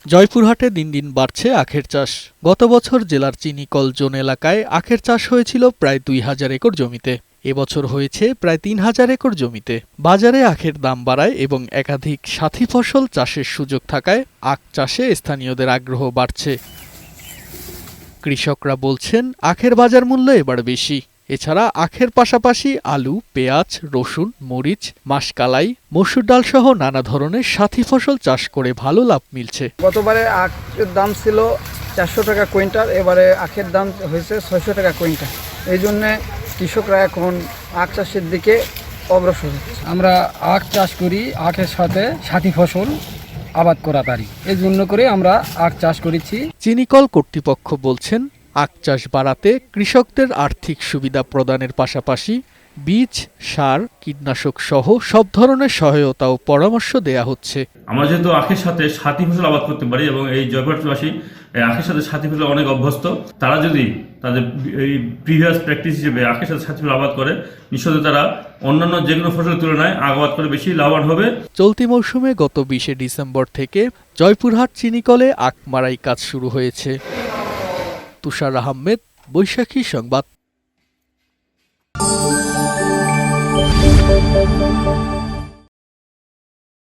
জয়পুরহাটে দিন দিন বাড়ছে আখের চাষ। গত বছর জেলার চিনিকল জোন এলাকায় আখের চাষ হয়েছিল প্রায় ২,০০০ একর জমিতে। এবছর হয়েছে প্রায় ৩,০০০ একর জমিতে। বাজারে আখের দাম বাড়ায় এবং একাধিক সাথী ফসল চাষের সুযোগ থাকায় আখ চাষে স্থানীয়দের আগ্রহ বাড়ছে। কৃষকরা বলছেন আখের বাজার মূল্য এবার বেশি। এছাড়া আখের পাশাপাশি আলু, পেঁয়াজ, রসুন, মরিচ, মাসকালাই, মসুর ডাল সহ নানা ধরনের সাথী ফসল চাষ করে ভালো লাভ মিলছে। গতবারে আখের দাম ছিল ৪০০ টাকা কুইন্টাল, এবারে আখের দাম হয়েছে ৬০০ টাকা কুইন্টাল। এই জন্যে কৃষকরা এখন আখ চাষের দিকে অগ্রসর হচ্ছে। আমরা আখ চাষ করি, আখের সাথে সাথী ফসল আবাদ করা পারি, এই জন্য করে আমরা আখ চাষ করেছি। চিনিকল কর্তৃপক্ষ বলছেন আখ চাষ বাড়াতে কৃষকদের আর্থিক সুবিধা প্রদানের পাশাপাশি বীজ, সার, কীটনাশক সহ সব ধরনের সহায়তা ও পরামর্শ দেয়া হচ্ছে। আমরা যেহেতু আখের সাথে সাথী ফসল আবাদ করতে পারি এবং এই জয়পুরহাটবাসী আখের সাথে সাথী ফসল অনেক অভ্যস্ত, তারা যদি তাদের এই প্রিভিয়াস প্র্যাকটিস হিসেবে আখের সাথে সাথী ফসল আবাদ করে নিশ্চয়ই তারা অন্যান্য যে কোনো ফসলের তুলনায় আখ আবাদ করে বেশি লাভবান হবে। চলতি মৌসুমে গত ২০শে ডিসেম্বর থেকে জয়পুরহাট চিনিকলে আখ মারাই কাজ শুরু হয়েছে। তুষার আহমেদ, বৈশাখী সংবাদ।